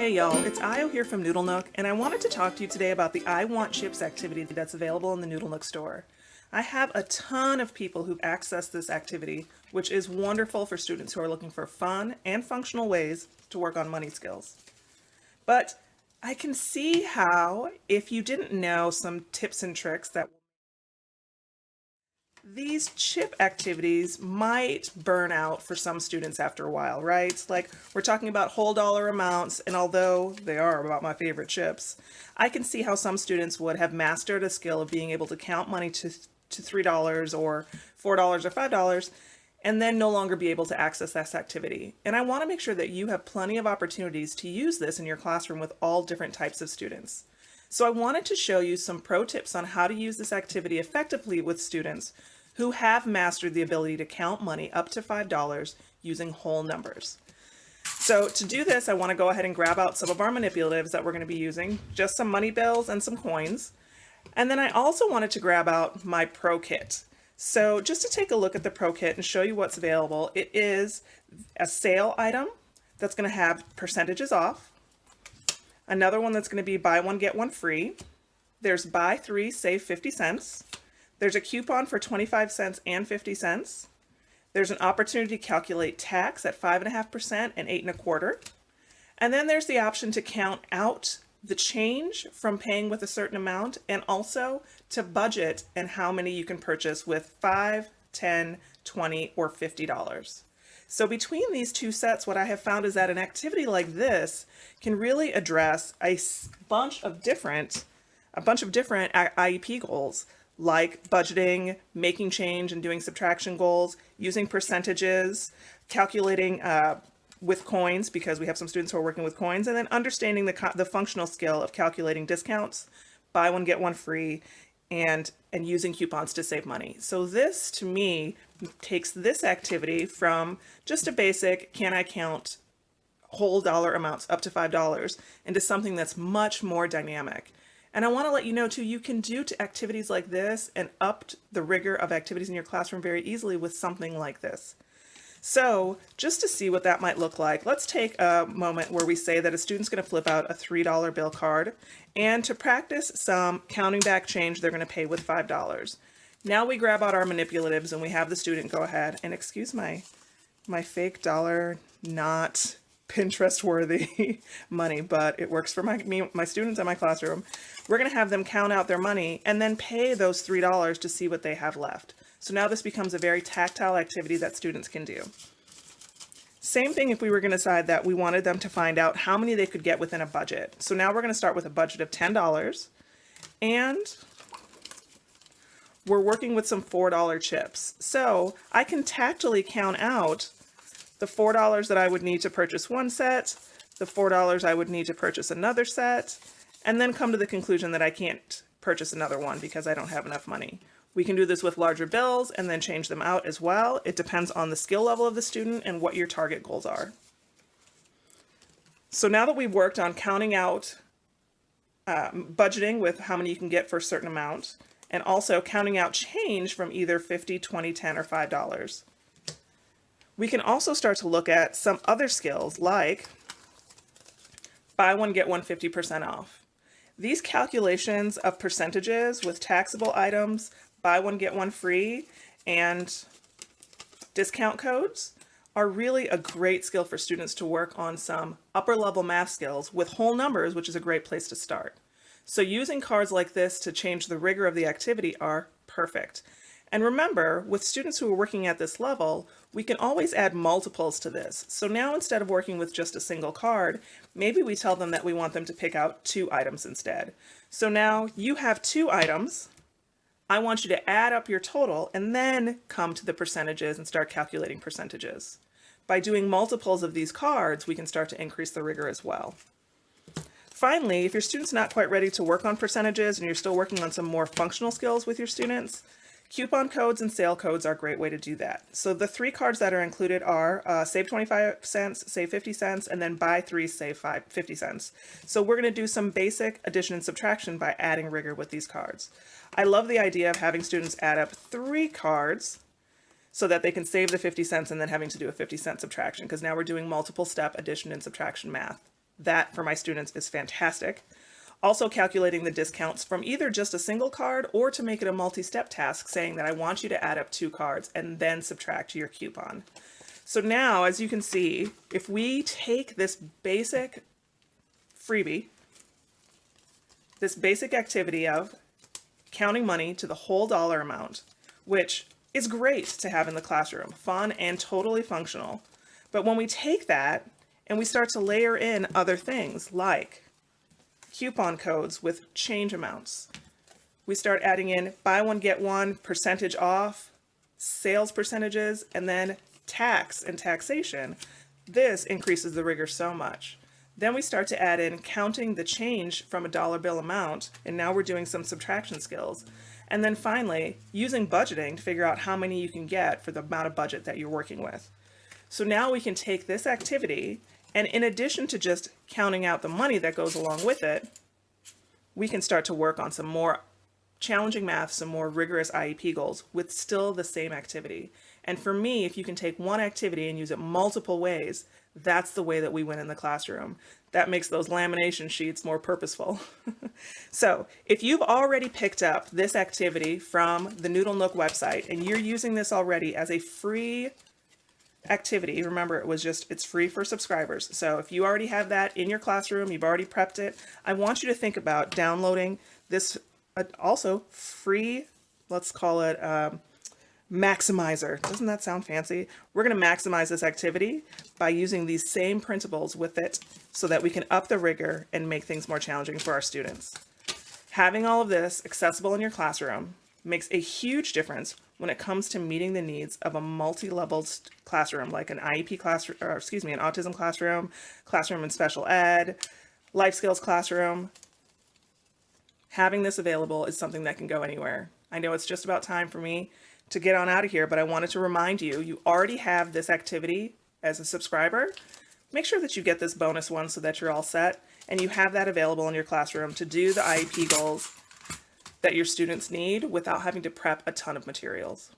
Hey y'all, it's Io here from Noodle Nook, and I wanted to talk to you today about the I Want Chips activity that's available in the Noodle Nook store. I have a ton of people who've accessed this activity, which is wonderful for students who are looking for fun and functional ways to work on money skills. But I can see how, if you didn't know some tips and tricks that these chip activities might burn out for some students after a while, right? Like we're talking about whole dollar amounts, and although they are about my favorite chips, I can see how some students would have mastered a skill of being able to count money to $3 or $4 or $5 and then no longer be able to access this activity. And I want to make sure that you have plenty of opportunities to use this in your classroom with all different types of students. So I wanted to show you some pro tips on how to use this activity effectively with students who have mastered the ability to count money up to $5 using whole numbers. So to do this, I want to go ahead and grab out some of our manipulatives that we're going to be using, just some money bills and some coins. And then I also wanted to grab out my pro kit. So just to take a look at the pro kit and show you what's available, it is a sale item that's going to have percentages off. Another one that's going to be buy one, get one free. There's buy three, save 50 cents. There's a coupon for 25 cents and 50 cents. There's an opportunity to calculate tax at 5.5% and 8.25. And then there's the option to count out the change from paying with a certain amount, and also to budget and how many you can purchase with $5, $10, $20, or $50. So between these two sets, what I have found is that an activity like this can really address a bunch of different IEP goals, like budgeting, making change and doing subtraction goals, using percentages, calculating with coins, because we have some students who are working with coins, and then understanding the functional skill of calculating discounts, buy one, get one free, and using coupons to save money. So this, to me, takes this activity from just a basic, can I count whole dollar amounts up to $5, into something that's much more dynamic. And I want to let you know too, you can do activities like this and up the rigor of activities in your classroom very easily with something like this. So just to see what that might look like, let's take a moment where we say that a student's going to flip out a $3 bill card, and to practice some counting back change they're going to pay with $5. Now we grab out our manipulatives and we have the student go ahead and, excuse my fake dollar, not Pinterest worthy money, but it works for my students in my classroom. We're going to have them count out their money and then pay those $3 to see what they have left. So now this becomes a very tactile activity that students can do. Same thing if we were going to decide that we wanted them to find out how many they could get within a budget. So now we're going to start with a budget of $10, and we're working with some $4 chips. So I can tactily count out the $4 that I would need to purchase one set, the $4 I would need to purchase another set, and then come to the conclusion that I can't purchase another one because I don't have enough money. We can do this with larger bills and then change them out as well. It depends on the skill level of the student and what your target goals are. So now that we've worked on counting out, budgeting with how many you can get for a certain amount, and also counting out change from either 50, 20, 10, or $5, we can also start to look at some other skills like buy one, get one 50% off. These calculations of percentages with taxable items, buy one, get one free, and discount codes are really a great skill for students to work on some upper level math skills with whole numbers, which is a great place to start. So using cards like this to change the rigor of the activity are perfect. And remember, with students who are working at this level, we can always add multiples to this. So now instead of working with just a single card, maybe we tell them that we want them to pick out 2 items instead. So now you have 2 items. I want you to add up your total and then come to the percentages and start calculating percentages. By doing multiples of these cards, we can start to increase the rigor as well. Finally, if your student's not quite ready to work on percentages and you're still working on some more functional skills with your students, coupon codes and sale codes are a great way to do that. So the 3 cards that are included are save 25 cents, save 50 cents, and then buy 3, save 50 cents. So we're going to do some basic addition and subtraction by adding rigor with these cards. I love the idea of having students add up 3 cards so that they can save the 50 cents and then having to do a 50-cent subtraction, because now we're doing multiple step addition and subtraction math. That for my students is fantastic. Also calculating the discounts from either just a single card or to make it a multi-step task saying that I want you to add up 2 cards and then subtract your coupon. So now, as you can see, if we take this basic freebie, this basic activity of counting money to the whole dollar amount, which is great to have in the classroom, fun and totally functional. But when we take that and we start to layer in other things like coupon codes with change amounts, we start adding in buy one, get one, percentage off, sales percentages, and then tax and taxation, this increases the rigor so much. Then we start to add in counting the change from a dollar bill amount, and now we're doing some subtraction skills. And then finally, using budgeting to figure out how many you can get for the amount of budget that you're working with. So now we can take this activity, and in addition to just counting out the money that goes along with it, we can start to work on some more challenging math, some more rigorous IEP goals with still the same activity. And for me, if you can take one activity and use it multiple ways, that's the way that we win in the classroom. That makes those lamination sheets more purposeful. So if you've already picked up this activity from the Noodle Nook website and you're using this already as a free activity, remember it's free for subscribers. So if you already have that in your classroom, you've already prepped it, I want you to think about downloading this also free, let's call it maximizer. Doesn't that sound fancy? We're going to maximize this activity by using these same principles with it so that we can up the rigor and make things more challenging for our students. Having all of this accessible in your classroom makes a huge difference when it comes to meeting the needs of a multi-level classroom, like an IEP classroom, or excuse me, an autism classroom, classroom in special ed, life skills classroom. Having this available is something that can go anywhere. I know it's just about time for me to get on out of here, but I wanted to remind you, you already have this activity as a subscriber. Make sure that you get this bonus one so that you're all set and you have that available in your classroom to do the IEP goals that your students need without having to prep a ton of materials.